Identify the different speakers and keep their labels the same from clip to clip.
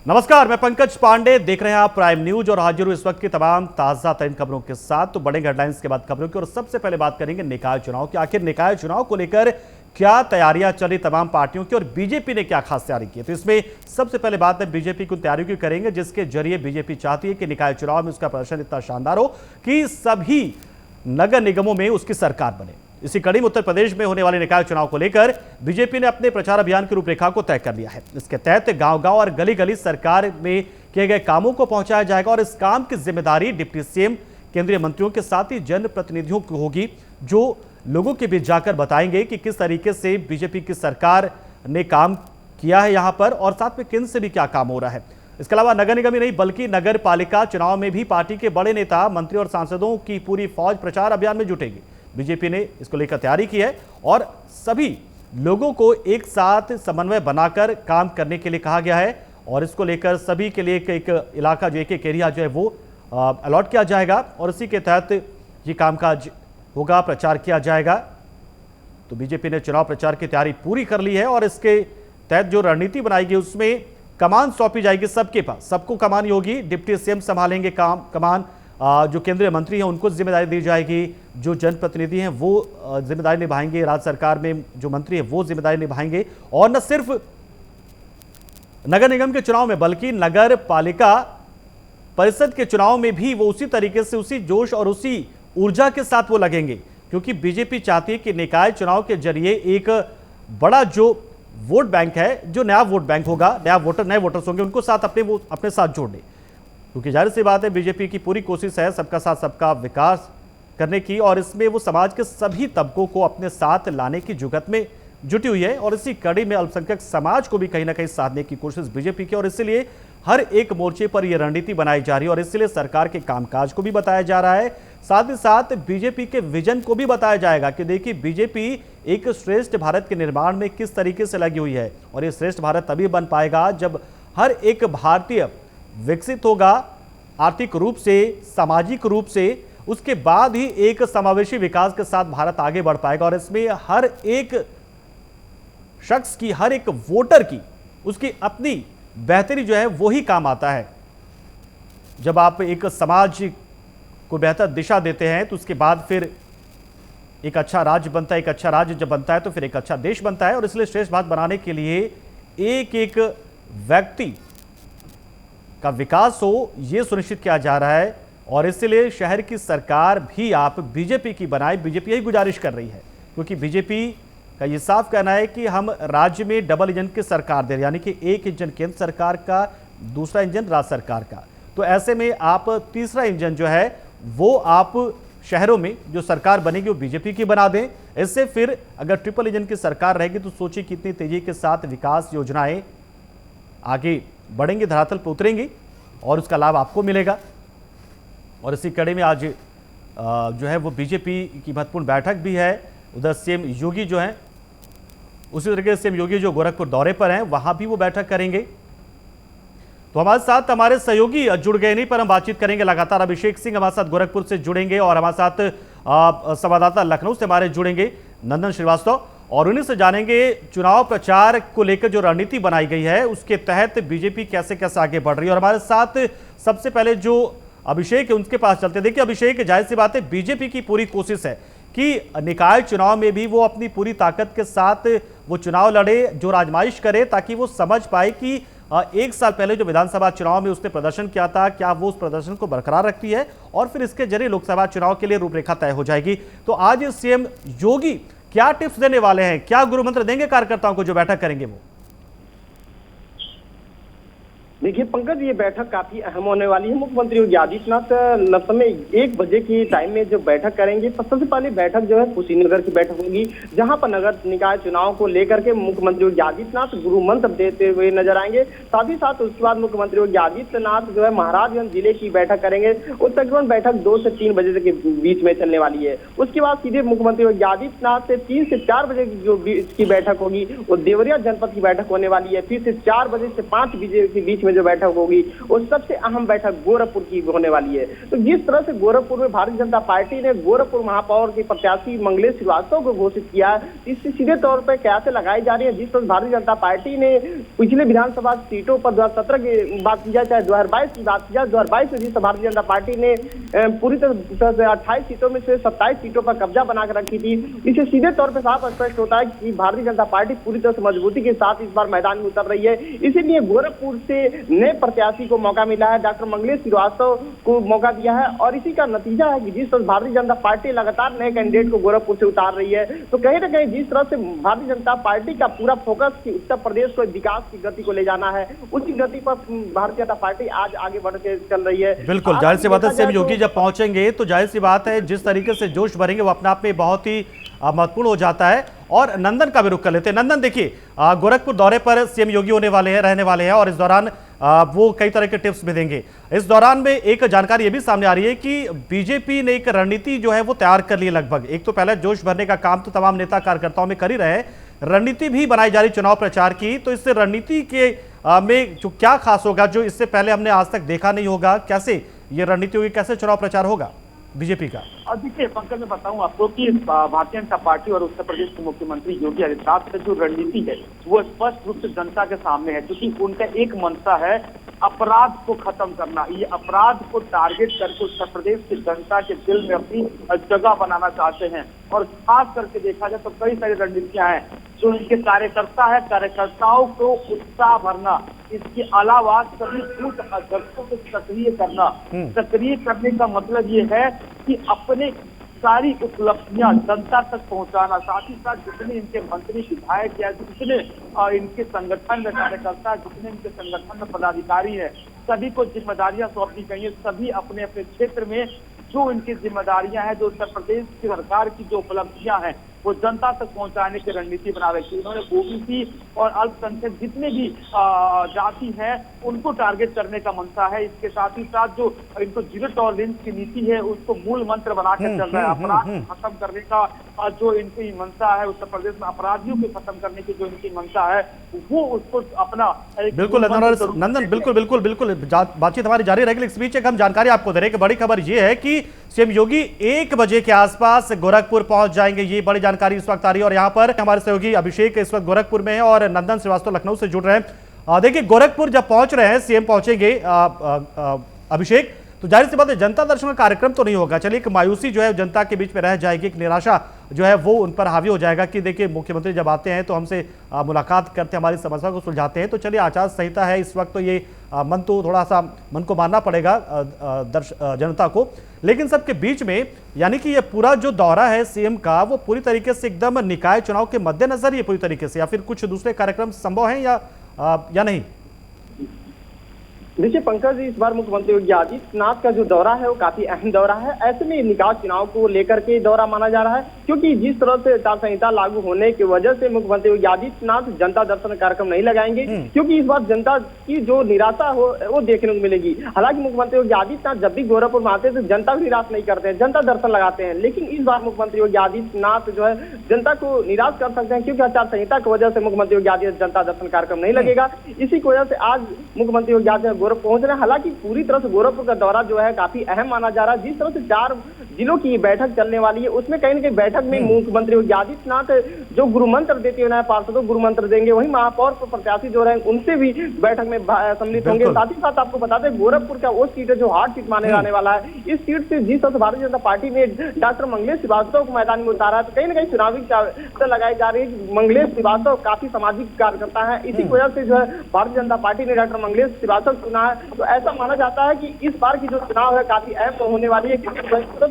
Speaker 1: नमस्कार, मैं पंकज पांडे, देख रहे हैं आप प्राइम न्यूज और हाजिर हूं इस वक्त की तमाम ताजा तरीन खबरों के साथ। तो बढ़ेंगे हेडलाइंस के बाद खबरों की और सबसे पहले बात करेंगे निकाय चुनाव की। आखिर निकाय चुनाव को लेकर क्या तैयारियां चली तमाम पार्टियों की और बीजेपी ने क्या खास तैयारी की? तो इसमें सबसे पहले बात है बीजेपी की उन तैयारियों की करेंगे जिसके जरिए बीजेपी चाहती है कि निकाय चुनाव में उसका प्रदर्शन इतना शानदार हो कि सभी नगर निगमों में उसकी सरकार बने। इसी कड़ी में उत्तर प्रदेश में होने वाले निकाय चुनाव को लेकर बीजेपी ने अपने प्रचार अभियान की रूपरेखा को तय कर लिया है। इसके तहत गांव-गांव और गली-गली सरकार में किए गए कामों को पहुंचाया जाएगा और इस काम की जिम्मेदारी डिप्टी सीएम, केंद्रीय मंत्रियों के साथ ही जनप्रतिनिधियों की होगी, जो लोगों के बीच जाकर बताएंगे कि किस तरीके से बीजेपी की सरकार ने काम किया है यहां पर और साथ में किन से भी क्या काम हो रहा है। इसके अलावा नगर निगम ही नहीं बल्कि नगर पालिका चुनाव में भी पार्टी के बड़े नेता, मंत्री और सांसदों की पूरी फौज प्रचार अभियान में जुटेगी। बीजेपी ने इसको लेकर तैयारी की है और सभी लोगों को एक साथ समन्वय बनाकर काम करने के लिए कहा गया है और इसको लेकर सभी के लिए एक इलाका जो एक एरिया जो है वो अलॉट किया जाएगा और इसी के तहत ये कामकाज होगा, प्रचार किया जाएगा। तो बीजेपी ने चुनाव प्रचार की तैयारी पूरी कर ली है और इसके तहत जो रणनीति बनाई गई उसमें कमान सौंपी जाएगी सबके पास, सबको कमान ही होगी। डिप्टी सीएम संभालेंगे कमान, जो केंद्रीय मंत्री हैं उनको जिम्मेदारी दी जाएगी, जो जनप्रतिनिधि हैं वो जिम्मेदारी निभाएंगे, राज्य सरकार में जो मंत्री हैं वो जिम्मेदारी निभाएंगे और न सिर्फ नगर निगम के चुनाव में बल्कि नगर पालिका परिषद के चुनाव में भी वो उसी तरीके से, उसी जोश और उसी ऊर्जा के साथ वो लगेंगे, क्योंकि बीजेपी चाहती है कि निकाय चुनाव के जरिए एक बड़ा जो वोट बैंक है, जो नया वोट बैंक होगा, नए वोटर्स होंगे, उनको साथ अपने साथ जोड़े। क्योंकि जाहिर सी बात है बीजेपी की पूरी कोशिश है सबका साथ सबका विकास करने की और इसमें वो समाज के सभी तबकों को अपने साथ लाने की जुगत में जुटी हुई है और इसी कड़ी में अल्पसंख्यक समाज को भी कहीं ना कहीं साधने की कोशिश बीजेपी की और इसलिए हर एक मोर्चे पर यह रणनीति बनाई जा रही है और इसलिए सरकार के कामकाज को भी बताया जा रहा है। साथ ही साथ बीजेपी के विजन को भी बताया जाएगा कि देखिए बीजेपी एक श्रेष्ठ भारत के निर्माण में किस तरीके से लगी हुई है और ये श्रेष्ठ भारत तभी बन पाएगा जब हर एक भारतीय विकसित होगा, आर्थिक रूप से, सामाजिक रूप से, उसके बाद ही एक समावेशी विकास के साथ भारत आगे बढ़ पाएगा और इसमें हर एक शख्स की, हर एक वोटर की, उसकी अपनी बेहतरी जो है वो ही काम आता है। जब आप एक समाज को बेहतर दिशा देते हैं तो उसके बाद फिर एक अच्छा राज्य बनता है, एक अच्छा राज्य जब बनता है तो फिर एक अच्छा देश बनता है और इसलिए श्रेष्ठ भारत बनाने के लिए एक एक व्यक्ति का विकास हो ये सुनिश्चित किया जा रहा है और इसलिए शहर की सरकार भी आप बीजेपी की बनाए। बीजेपी यही गुजारिश कर रही है क्योंकि बीजेपी का ये साफ कहना है कि हम राज्य में डबल इंजन की सरकार दे रहे हैं, यानी कि एक इंजन केंद्र सरकार का, दूसरा इंजन राज्य सरकार का। तो ऐसे में आप तीसरा इंजन जो है वो आप शहरों में जो सरकार बनेगी वो बीजेपी की बना दें। इससे फिर अगर ट्रिपल इंजन की सरकार रहेगी तो सोचिए कितनी तेजी के साथ विकास योजनाएं आगे बढ़ेंगी, धरातल पर उतरेंगी और उसका लाभ आपको मिलेगा। और इसी कड़ी में आज जो है वो बीजेपी की महत्वपूर्ण बैठक भी है। उधर सीएम योगी जो हैं, उसी तरीके से सीएम योगी जो गोरखपुर दौरे पर हैं वहां भी वो बैठक करेंगे। तो हमारे साथ हमारे सहयोगी जुड़ गए नहीं पर हम बातचीत करेंगे लगातार। अभिषेक सिंह हमारे साथ गोरखपुर से जुड़ेंगे और हमारे साथ संवाददाता लखनऊ से हमारे जुड़ेंगे नंदन श्रीवास्तव और उन्हीं से जानेंगे चुनाव प्रचार को लेकर जो रणनीति बनाई गई है उसके तहत बीजेपी कैसे कैसे आगे बढ़ रही है। और हमारे साथ सबसे पहले जो अभिषेक है उनके पास चलते। देखिए अभिषेक, जाहिर सी बात है बीजेपी की पूरी कोशिश है कि निकाय चुनाव में भी वो अपनी पूरी ताकत के साथ वो चुनाव लड़े, जो आजमाइश करे, ताकि वो समझ पाए कि एक साल पहले जो विधानसभा चुनाव में उसने प्रदर्शन किया था क्या वो उस प्रदर्शन को बरकरार रखती है और फिर इसके जरिए लोकसभा चुनाव के लिए रूपरेखा तय हो जाएगी। तो आज सीएम योगी क्या टिप्स देने वाले हैं, क्या गुरु मंत्र देंगे कार्यकर्ताओं को जो बैठक करेंगे वो?
Speaker 2: देखिए पंकज, ये बैठक काफी अहम होने वाली है। मुख्यमंत्री योगी आदित्यनाथ समय 1 बजे की टाइम में जो बैठक करेंगे, सबसे पहले बैठक जो है कुशीनगर की बैठक होगी, जहां पर नगर निकाय चुनाव को लेकर के मुख्यमंत्री योगी आदित्यनाथ गुरु मंत्र देते हुए नजर आएंगे। साथ ही साथ उसके बाद मुख्यमंत्री योगी आदित्यनाथ जो है महाराजगंज जिले की बैठक करेंगे और तकरीबन बैठक 2 से 3 बजे के बीच में चलने वाली है। उसके बाद सीधे मुख्यमंत्री योगी आदित्यनाथ से 3 से 4 बजे की जो की बैठक होगी वो देवरिया जनपद की बैठक होने वाली है। फिर से 4 बजे से 5 बजे के बीच में जो बैठक होगी वो सबसे अहम बैठक गोरखपुर की होने वाली है। तो जिस तरह से गोरखपुर में भारतीय जनता पार्टी ने गोरखपुर महापौर के प्रत्याशी मंगलेश श्रीवास्तव को घोषित किया, इससे सीधे तौर पर कयासें लगाई जा रही है। जिस तरह भारतीय जनता पार्टी ने पिछले विधानसभा सीटों पर 2017 की बात की जाए, चाहे 2022 की बात की जाए, 2022 में जिस भारतीय जनता पार्टी ने पूरी तरह से 28 सीटों में से 27 सीटों पर कब्जा बनाकर रखी थी, इससे सीधे तौर पर साफ स्पष्ट होता है कि भारतीय जनता पार्टी पूरी तरह से मजबूती के साथ इस बार मैदान में उतर रही है। इसीलिए गोरखपुर से नए प्रत्याशी को मौका मिला है, डॉक्टर मंगलेश श्रीवास्तव को मौका दिया है और इसी का नतीजा है कि जिस तरह भारतीय जनता पार्टी लगातार नए कैंडिडेट को गोरखपुर से उतार रही है, तो कहीं ना कहीं जिस तरह से भारतीय जनता पार्टी का पूरा फोकस कि उत्तर प्रदेश को विकास की गति को ले जाना है, उसी गति पर भारतीय जनता पार्टी आज आगे बढ़ के चल रही है।
Speaker 1: बिल्कुल, जाहिर सी बात है सीएम योगी जब पहुंचेंगे तो जाहिर सी बात है जिस तरीके से जोश भरेंगे वो अपने आप में बहुत ही महत्वपूर्ण हो जाता है। और नंदन का भी रुख कर लेते हैं। नंदन, देखिए गोरखपुर दौरे पर सीएम योगी होने वाले हैं, रहने वाले हैं और इस दौरान वो कई तरह के टिप्स भी देंगे। इस दौरान में एक जानकारी ये भी सामने आ रही है कि बीजेपी ने एक रणनीति जो है वो तैयार कर ली लगभग। एक तो पहले जोश भरने का काम तो तमाम नेता कार्यकर्ताओं में कर ही रहे हैं, रणनीति भी बनाई जा रही चुनाव प्रचार की। तो इससे रणनीति के में जो क्या खास होगा जो इससे पहले हमने आज तक देखा नहीं होगा, कैसे ये रणनीति होगी, कैसे चुनाव प्रचार होगा बीजेपी का?
Speaker 3: और देखिए पंकज, मैं बताऊं आपको कि भारतीय जनता पार्टी और उत्तर प्रदेश के मुख्यमंत्री योगी आदित्यनाथ की जो रणनीति है वो स्पष्ट रूप से जनता के सामने है, क्योंकि उनका एक मंशा है अपराध को खत्म करना। ये अपराध को टारगेट करके उत्तर प्रदेश की जनता के दिल में अपनी जगह बनाना चाहते हैं। और खास करके देखा जाए तो कई सारी रणनीतियां हैं जो इनके कार्यकर्ता है, कार्यकर्ताओं को उत्साह भरना, इसके अलावा सभी बूथ अध्यक्षों को सक्रिय करना। सक्रिय करने का मतलब ये है कि अपने सारी उपलब्धियां जनता तक पहुंचाना, साथ ही साथ जितने इनके मंत्री विधायक या जितने इनके संगठन में कार्यकर्ता, जितने इनके संगठन में पदाधिकारी हैं, सभी को जिम्मेदारियां सौंप दी गई हैं। सभी अपने अपने क्षेत्र में जो इनकी जिम्मेदारियां हैं, जो उत्तर प्रदेश की सरकार की जो उपलब्धियां हैं वो जनता तक पहुंचाने की रणनीति बना रखी है। इन्होंने ओबीसी और अल्पसंख्यक जितने भी जाति हैं उनको टारगेट करने का मंशा है। इसके साथ ही साथ जो इनको जीरो टॉलरेंस की नीति है उसको मूल मंत्र बनाकर चल रहा है। अपराध खत्म करने का जो इनकी मंशा है, उत्तर प्रदेश में अपराधियों को खत्म करने की जो इनकी मंशा है वो उसको अपना
Speaker 1: बिल्कुल नंदन, बिल्कुल बातचीत हमारी जारी रहेगी। इस बीच एक हम जानकारी आपको दे रहे हैं कि बड़ी खबर ये है कि सीएम योगी 1 बजे के आसपास गोरखपुर पहुंच जाएंगे। ये बड़ी जानकारी इस वक्त आ रही है और यहाँ पर हमारे सहयोगी अभिषेक इस वक्त गोरखपुर में है और नंदन श्रीवास्तव लखनऊ से जुड़ रहे हैं। देखिए गोरखपुर जब पहुंच रहे हैं, सीएम पहुंचेंगे अभिषेक, तो जाहिर सी बात है जनता दर्शन का कार्यक्रम तो नहीं होगा। चलिए एक मायूसी जो है जनता के बीच में रह जाएगी, एक निराशा जो है वो उन पर हावी हो जाएगा कि देखिए मुख्यमंत्री जब आते हैं तो हमसे मुलाकात करते हैं, हमारी समस्या को सुलझाते हैं। तो चलिए आचार संहिता है इस वक्त, तो ये मन तो थोड़ा सा मन को मानना पड़ेगा जनता को। लेकिन सबके बीच में यानी कि ये पूरा जो दौरा है सीएम का वो पूरी तरीके से एकदम निकाय चुनाव के मद्देनजर ये पूरी तरीके से, या फिर कुछ दूसरे कार्यक्रम संभव हैं या नहीं?
Speaker 2: देखिए पंकज, इस बार मुख्यमंत्री योगी आदित्यनाथ का जो दौरा है वो काफी अहम दौरा है। ऐसे में निकाय चुनाव को लेकर के दौरा माना जा रहा है, क्योंकि जिस तरह से आचार संहिता लागू होने की वजह से मुख्यमंत्री योगी आदित्यनाथ जनता दर्शन कार्यक्रम नहीं लगाएंगे, क्योंकि इस बार जनता की जो निराशा हो वो देखने को मिलेगी। हालांकि मुख्यमंत्री योगी आदित्यनाथ जब भी गोरखपुर में आते हैं तो जनता को निराश नहीं करते हैं, जनता दर्शन लगाते हैं। लेकिन इस बार मुख्यमंत्री योगी आदित्यनाथ जो है जनता को निराश कर सकते हैं, क्योंकि आचार संहिता की वजह से मुख्यमंत्री योगी आदित्यनाथ जनता दर्शन कार्यक्रम नहीं लगेगा। इसी की वजह से आज मुख्यमंत्री योगी आदित्यनाथ गोरखपुर पहुंच रहे हैं। हालांकि पूरी तरह से गोरखपुर का दौरा जो है काफी अहम माना जा रहा है। जिस तरह से 4 जिलों की बैठक चलने वाली है उसमें कहीं न कहीं बैठक में मुख्यमंत्री योगी आदित्यनाथ जो गुरु मंत्र देते हुए पार्षदों को गुरु मंत्र देंगे, वहीं महापौर प्रत्याशी जो रहे उनसे भी बैठक में सम्मिलित होंगे। साथ ही साथ आपको बता दें गोरखपुर का वो सीट है जो हार्ड सीट माने जाने वाला है। इस सीट से जिस तरह से भारतीय जनता पार्टी ने डॉक्टर मंगलेश श्रीवास्तव को मैदान में उतारा है, तो कहीं न कहीं चुनावी लगाई जा रही है। मंगलेश श्रीवास्तव काफी सामाजिक कार्यकर्ता है, इसी वजह से जो है भारतीय जनता पार्टी ने डॉक्टर मंगलेश श्रीवास्तव चुना है। तो ऐसा माना जाता है कि इस बार की जो चुनाव है काफी अहम होने वाली है, क्योंकि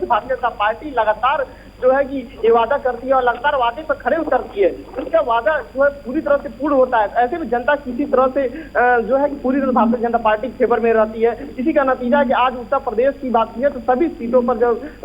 Speaker 2: भारतीय जनता पार्टी लगातार जो है कि ये वादा करती है और लगातार वादे पर खड़े उतरती है, उसका वादा जो है पूरी तरह से पूर्ण होता है। ऐसे में जनता किसी तरह से जो है कि पूरी तरह भारतीय जनता पार्टी फेवर में रहती है। इसी का नतीजा है कि आज उत्तर प्रदेश की बात की है तो सभी सीटों पर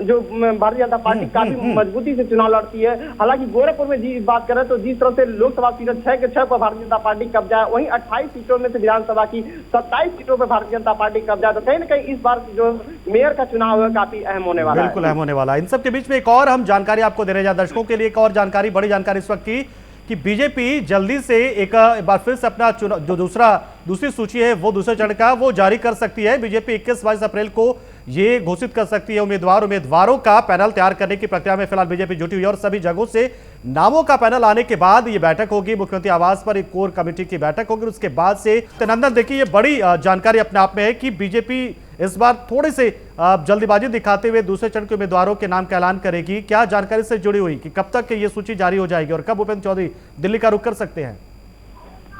Speaker 2: जो भारतीय जनता पार्टी काफी मजबूती से चुनाव लड़ती है। हालांकि गोरखपुर में जी बात करें तो जिस तरह से लोकसभा सीटें 6 के 6 पर भारतीय जनता पार्टी कब्जा है, वहीं 28 सीटों में से विधानसभा की 27 सीटों पर भारतीय जनता पार्टी कब्जा, तो कहीं न कहीं इस बार जो मेयर का चुनाव है काफी अहम होने वाला है।
Speaker 1: बिल्कुल अहम होने वाला है। इन सब के बीच में एक और हम जानकारी आपको दे रहे हैं दर्शकों के लिए, एक और जानकारी, बड़ी जानकारी इस वक्त की कि बीजेपी जल्दी से एक बार फिर से अपना चुनाव जो दूसरी सूची है वो दूसरे चरण का वो जारी कर सकती है। बीजेपी 21-22 अप्रैल को ये घोषित कर सकती है उम्मीदवारों का पैनल तैयार करने की प्रक्रिया में फिलहाल बीजेपी जुटी हुई है और सभी जगहों से नामों का पैनल आने के बाद ये बैठक होगी। मुख्यमंत्री आवास पर एक कोर कमेटी की बैठक होगी। उसके बाद से नंदन देखिए ये बड़ी जानकारी अपने आप में है कि बीजेपी इस बार थोड़ी से जल्दीबाजी दिखाते हुए दूसरे चरण के उम्मीदवारों के नाम का ऐलान करेगी। क्या जानकारी से जुड़ी हुई कि कब तक ये सूची जारी हो जाएगी और कब भूपेंद्र चौधरी दिल्ली का रुख कर सकते हैं?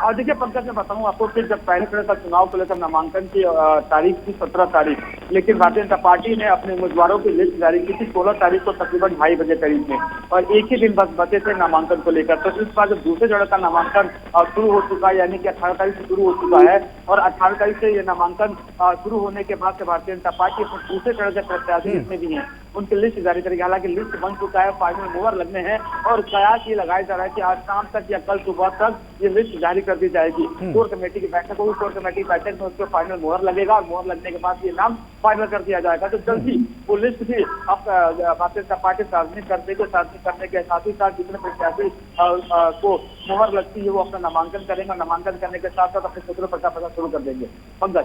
Speaker 3: और देखिए पंकज, मैं बताऊं आपको कि जब पहले चरण का चुनाव को लेकर नामांकन की तारीख थी 17 तारीख, लेकिन भारतीय जनता पार्टी ने अपने उम्मीदवारों की लिस्ट जारी की थी 16 तारीख को तकरीबन 2:30 बजे करीब में, और एक ही दिन बस बचे थे नामांकन को लेकर। तो इस बार जब दूसरे चरण का नामांकन शुरू हो चुका है, यानी कि 18 तारीख से शुरू हो चुका है और 18 तारीख से ये नामांकन शुरू होने के बाद से भारतीय जनता पार्टी अपने दूसरे चरण के प्रत्याशी जितने भी हैं उनकी लिस्ट जारी करेगी। हालांकि लिस्ट बन चुका है, फाइनल मोहर लगने हैं और कयास ये लगाया जा रहा है कि आज शाम तक या कल सुबह तक ये लिस्ट जारी कर दी जाएगी। कोर कमेटी की बैठक होगी, कोर कमेटी की बैठक में उसको फाइनल मोहर लगेगा और मोहर लगने के बाद ये नाम फाइनल कर दिया जाएगा। तो जल्दी वो लिस्ट भी अब भारतीय जनता पार्टी सार्वजनिक कर देगी। सार्वजनिक करने के साथ ही साथ जितने प्रत्याशी को मोहर लगती है वो अपना नामांकन करेंगे। नामांकन करने के साथ साथ अपने सूत्रों पर शुरू कर देंगे। पंकज,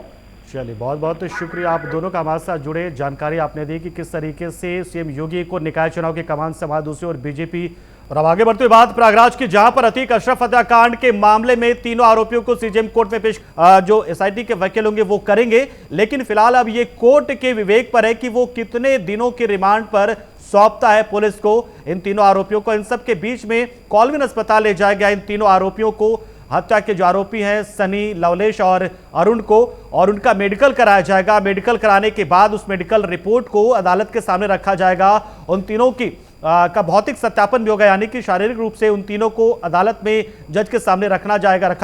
Speaker 1: चलिए बहुत बहुत शुक्रिया आप दोनों का हमारे साथ जुड़े, जानकारी आपने दी कि किस तरीके से सीएम योगी को निकाय चुनाव की कमान संभाल दूसरी और बीजेपी। और अब आगे बढ़ते हुए बात प्रयागराज की, जहां पर अतीक अशरफ हत्याकांड के मामले में तीनों आरोपियों को सीजेएम कोर्ट में पेश जो एसआईटी के वकील होंगे वो करेंगे। लेकिन फिलहाल अब ये कोर्ट के विवेक पर है कि वो कितने दिनों के रिमांड पर सौंपता है पुलिस को इन तीनों आरोपियों को। इन सब के बीच में कॉलविन अस्पताल ले जाया गया इन तीनों आरोपियों को, हत्या के जो आरोपी हैं सनी, लवलेश और अरुण को, और उनका मेडिकल कराया जाएगा। मेडिकल कराने के बाद उस मेडिकल रिपोर्ट को अदालत के सामने रखा जाएगा। उन तीनों की का भौतिक सत्यापन भी होगा, यानी कि शारीरिक रूप से उन तीनों को अदालत में जज के सामने रखा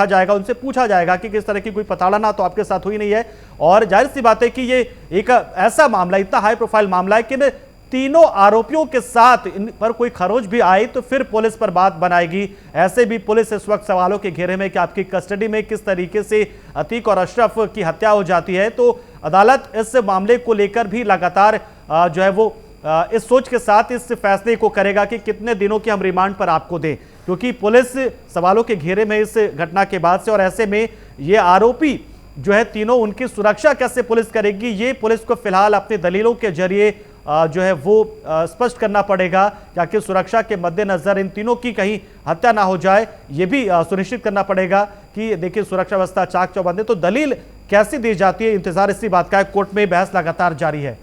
Speaker 1: जाएगा। उनसे पूछा जाएगा कि किस तरह की कोई प्रताड़ना तो आपके साथ हुई नहीं है। और जाहिर सी बात है कि ये एक ऐसा मामला, इतना हाई प्रोफाइल मामला है कि तीनों आरोपियों के साथ इन पर कोई खरोच भी आई तो फिर पुलिस पर बात बनाएगी। ऐसे भी पुलिस इस वक्त सवालों के घेरे में कि आपकी कस्टडी में किस तरीके से अतीक और अशरफ की हत्या हो जाती है। तो अदालत इस मामले को लेकर भी लगातार जो है वो इस सोच के साथ इस फैसले को करेगा कि कितने दिनों के हम रिमांड पर आपको दें, क्योंकि पुलिस सवालों के घेरे में इस घटना के बाद से। और ऐसे में ये आरोपी जो है तीनों, उनकी सुरक्षा कैसे पुलिस करेगी, ये पुलिस को फिलहाल अपनी दलीलों के जरिए जो है वो स्पष्ट करना पड़ेगा, ताकि सुरक्षा के मद्देनजर इन तीनों की कहीं हत्या ना हो जाए। ये भी सुनिश्चित करना पड़ेगा कि देखिए सुरक्षा व्यवस्था चाक चौबंद है। तो दलील कैसी दी जाती है, इंतजार इसी बात का है। कोर्ट में बहस लगातार जारी है।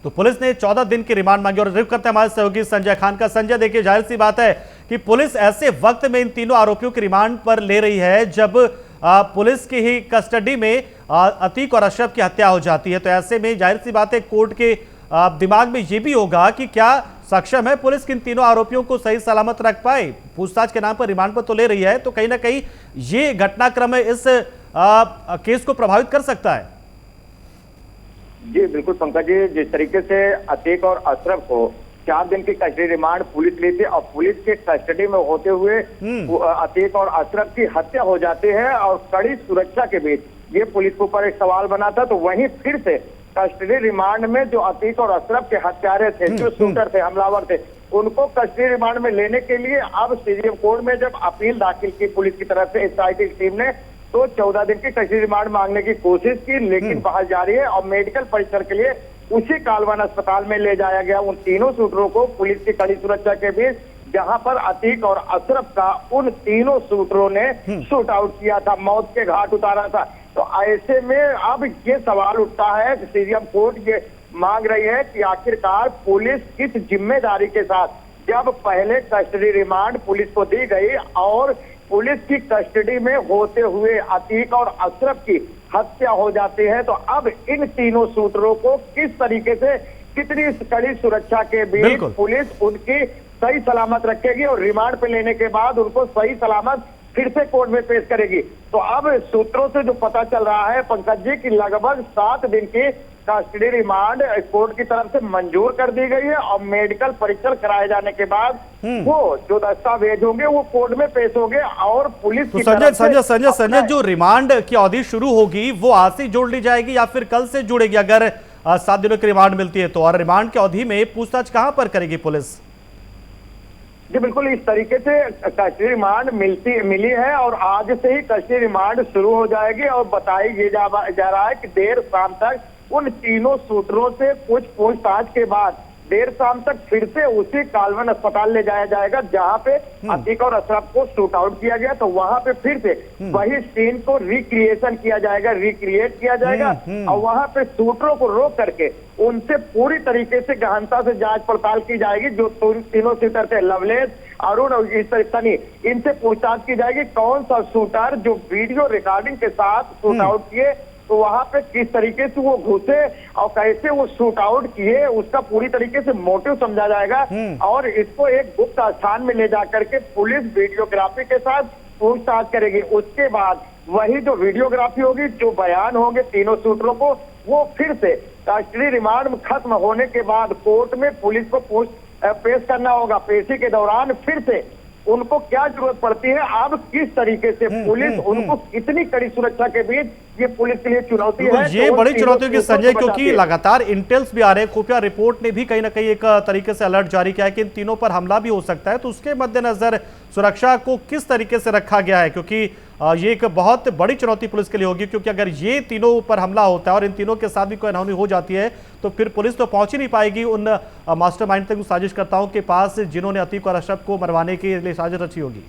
Speaker 1: तो पुलिस ने 14 दिन की रिमांड मांगी और रिव करते हैं हमारे सहयोगी संजय खान का। संजय, देखिए जाहिर सी बात है कि पुलिस ऐसे वक्त में इन तीनों आरोपियों की रिमांड पर ले रही है जब पुलिस की ही कस्टडी में अतीक और अशरफ की हत्या हो जाती है। तो ऐसे में जाहिर सी बात है कोर्ट के दिमाग में यह भी होगा कि क्या सक्षम है पुलिस किन तीनों आरोपियों को सही सलामत रख पाए। पूछताछ के नाम पर रिमांड पर तो ले रही है, तो कहीं ना कहीं ये घटनाक्रम इस केस को प्रभावित कर सकता है।
Speaker 4: जी बिल्कुल पंकज जी, जिस तरीके से अतीक और अशरफ को 4 दिन की कस्टडी रिमांड पुलिस ली थी और पुलिस के कस्टडी में होते हुए अतीक और अशरफ की हत्या हो जाती है और कड़ी सुरक्षा के बीच ये पुलिस के ऊपर एक सवाल बना था। तो वहीं फिर से कस्टडी रिमांड में जो अतीक और अशरफ के हत्यारे थे, जो शूटर थे, हमलावर थे, उनको कस्टडी रिमांड में लेने के लिए अब सीजेएम कोर्ट में जब अपील दाखिल की पुलिस की तरफ से एसआईटी की टीम ने, तो 14 दिन की कस्टडी रिमांड मांगने की कोशिश की, लेकिन बहस जारी है और मेडिकल परीक्षण के लिए उसी कालवन अस्पताल में ले जाया गया। उन तीनों शूटरों को पुलिस की कड़ी सुरक्षा के बीच, जहां पर अतीक और अशरफ का उन तीनों शूटरों ने शूट आउट किया था, मौत के घाट उतारा था। तो ऐसे में अब ये सवाल उठता है कि सीजेएम कोर्ट ये मांग रही है कि आखिरकार पुलिस किस जिम्मेदारी के साथ, जब पहले कस्टडी रिमांड पुलिस को दी गई और पुलिस की कस्टडी में होते हुए अतीक और अशरफ की हत्या हो जाती है, तो अब इन तीनों शूटरों को किस तरीके से, कितनी कड़ी सुरक्षा के बीच पुलिस उनकी सही सलामत रखेगी और रिमांड पे लेने के बाद उनको सही सलामत फिर से कोर्ट में पेश करेगी। तो अब सूत्रों से जो पता चल रहा है पंकज जी की लगभग 7 दिन की कस्टडी रिमांड कोर्ट की तरफ से मंजूर कर दी गई है और मेडिकल परीक्षण कराए जाने के बाद वो जो दस्तावेज होंगे वो कोर्ट में पेश होंगे और पुलिस की
Speaker 1: संजय जो रिमांड की अवधि शुरू होगी वो आज से जोड़ ली जाएगी या फिर कल से जुड़ेगी? अगर 7 दिनों की रिमांड मिलती है तो, और रिमांड की अवधि में पूछताछ कहां पर करेगी पुलिस?
Speaker 4: जी बिल्कुल, इस तरीके से कस्टडी रिमांड मिली है और आज से ही कस्टडी रिमांड शुरू हो जाएगी और बताई जा रहा है कि देर शाम तक उन तीनों शूटरों से कुछ पूछताछ के बाद देर शाम तक फिर से उसी कालवन अस्पताल ले जाया जाएगा जहां पे अतीक और अशरफ को शूट आउट किया गया। तो वहां पे फिर से वही सीन को रिक्रिएट किया जाएगा और वहां पे शूटरों को रोक करके उनसे पूरी तरीके से गहनता से जांच पड़ताल की जाएगी। जो तीनों शूटर थे, लवलेश, अरुण और सनी, इनसे पूछताछ की जाएगी कौन सा शूटर जो वीडियो रिकॉर्डिंग के साथ शूट आउट किए, तो वहां पे किस तरीके से वो घुसे और कैसे वो शूट आउट किए, उसका पूरी तरीके से मोटिव समझा जाएगा और इसको एक गुप्त स्थान में ले जाकर के पुलिस वीडियोग्राफी के साथ पूछताछ करेगी। उसके बाद वही जो वीडियोग्राफी होगी, जो बयान होंगे तीनों शूटरों को, वो फिर से कस्टडी रिमांड खत्म होने के बाद कोर्ट में पुलिस को पेश करना होगा। पेशी के दौरान फिर से उनको क्या जरूरत पड़ती है, अब किस तरीके से पुलिस उनको कितनी कड़ी सुरक्षा के बीच, ये पुलिस के लिए चुनौती है।
Speaker 1: ये बड़ी चुनौती की संजय, क्योंकि लगातार इंटेल्स भी आ रहे हैं, खुफिया रिपोर्ट ने भी कहीं ना कहीं एक तरीके से अलर्ट जारी किया है कि इन तीनों पर हमला भी हो सकता है। तो उसके मद्देनजर सुरक्षा को किस तरीके से रखा गया है, क्योंकि ये एक बहुत बड़ी चुनौती पुलिस के लिए होगी, क्योंकि अगर ये तीनों पर हमला होता है और इन तीनों के साथ भी कोई अनहोनी हो जाती है तो फिर पुलिस तो पहुंच ही नहीं पाएगी उन मास्टरमाइंड तक, साजिशकर्ताओं के पास जिन्होंने अतीक और अशरफ को मरवाने के लिए साजिश रची होगी।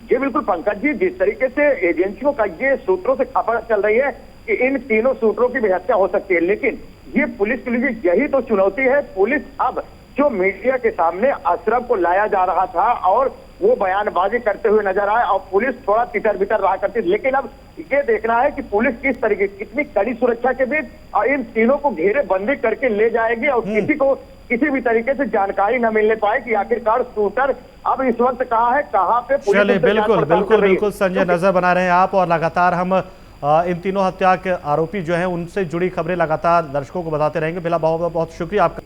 Speaker 4: जी बिल्कुल पंकज जी, जिस तरीके से एजेंसियों का ये सूत्रों से खबर चल रही है कि इन तीनों शूटरों की भी हत्या हो सकती है, लेकिन ये पुलिस के लिए यही तो चुनौती है। पुलिस अब जो मीडिया के सामने अशरफ को लाया जा रहा था और वो बयानबाजी करते हुए नजर आए और पुलिस थोड़ा तितर बितर रहा करती, लेकिन अब ये देखना है कि पुलिस किस तरीके, कितनी कड़ी सुरक्षा के बीच और इन तीनों को घेरे बंदी करके ले जाएगी और किसी को किसी भी तरीके से जानकारी न मिलने पाए कि आखिरकार शूटर अब इस वक्त कहाँ है, कहाँ पे।
Speaker 1: चलिए, बिल्कुल संजय, नजर बना रहे हैं आप और लगातार हम इन तीनों हत्या के आरोपी जो हैं उनसे जुड़ी खबरें लगातार दर्शकों को बताते रहेंगे। बिल्कुल बहुत बहुत शुक्रिया आपका।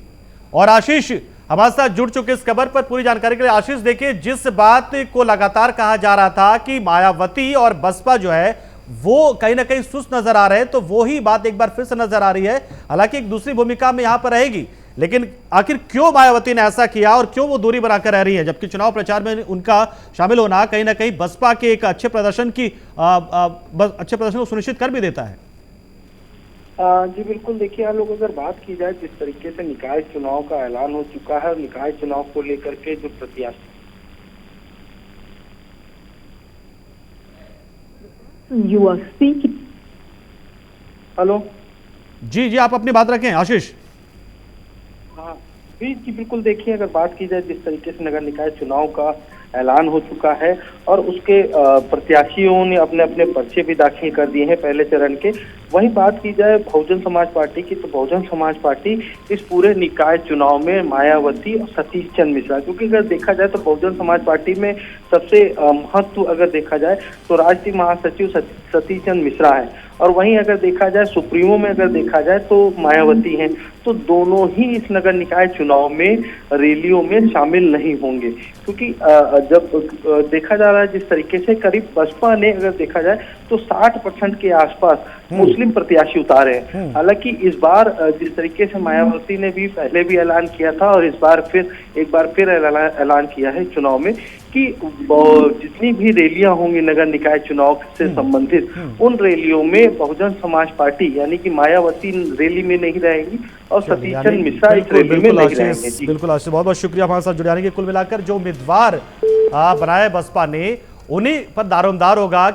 Speaker 1: और आशीष हमारे साथ जुड़ चुके इस खबर पर पूरी जानकारी के लिए। आशीष, देखिए, जिस बात को लगातार कहा जा रहा था कि मायावती और बसपा जो है वो कहीं ना कहीं सुस्त नजर आ रहे हैं, तो वो ही बात एक बार फिर से नजर आ रही है। हालांकि एक दूसरी भूमिका में यहां पर रहेगी, लेकिन आखिर क्यों मायावती ने ऐसा किया और क्यों वो दूरी बनाकर रह रही है, जबकि चुनाव प्रचार में उनका शामिल होना कहीं ना कहीं बसपा के एक अच्छे प्रदर्शन को सुनिश्चित कर भी देता है।
Speaker 5: जी बिल्कुल, देखिए आप लोग अगर बात की जाए जिस तरीके से निकाय चुनाव का ऐलान हो चुका है और निकाय चुनाव को लेकर के जो प्रत्याशी,
Speaker 6: यू आर स्पीकिंग।
Speaker 5: हेलो
Speaker 1: जी, आप अपनी बात रखें आशीष।
Speaker 5: हाँ जी बिल्कुल, देखिए अगर बात की जाए जिस तरीके से नगर निकाय चुनाव का ऐलान हो चुका है और उसके प्रत्याशियों ने अपने अपने पर्चे भी दाखिल कर दिए हैं पहले चरण के। वहीं बात की जाए बहुजन समाज पार्टी की, तो बहुजन समाज पार्टी इस पूरे निकाय चुनाव में मायावती और सतीश चंद्र मिश्रा, क्योंकि अगर देखा जाए तो बहुजन समाज पार्टी में सबसे महत्व अगर देखा जाए तो राष्ट्रीय महासचिव सतीश चंद्र मिश्रा है और वहीं अगर देखा जाए सुप्रीमो में अगर देखा जाए तो मायावती हैं। तो दोनों ही इस नगर निकाय चुनाव में रैलियों में शामिल नहीं होंगे, क्योंकि जब देखा जा रहा है जिस तरीके से करीब बसपा ने अगर देखा जाए तो 60% के आसपास मुस्लिम प्रत्याशी उतारे हैं। हालांकि इस बार जिस तरीके से मायावती ने भी पहले भी ऐलान किया था और इस बार एक बार फिर ऐलान किया है चुनाव में कि जितनी भी रैलियां होंगी नगर निकाय चुनाव से संबंधित, उन रैलियों में बहुजन समाज पार्टी यानी कि मायावती रैली में नहीं रहेगी और सतीश चंद्र मिश्रा इस रैली में नहीं रहेंगे।
Speaker 1: बिल्कुल आशीष, बहुत बहुत शुक्रिया हमारे साथ जुड़ने के। कुल मिलाकर जो उम्मीदवार बनाए बसपा ने, उन्हीं पर दारोमदार होगा।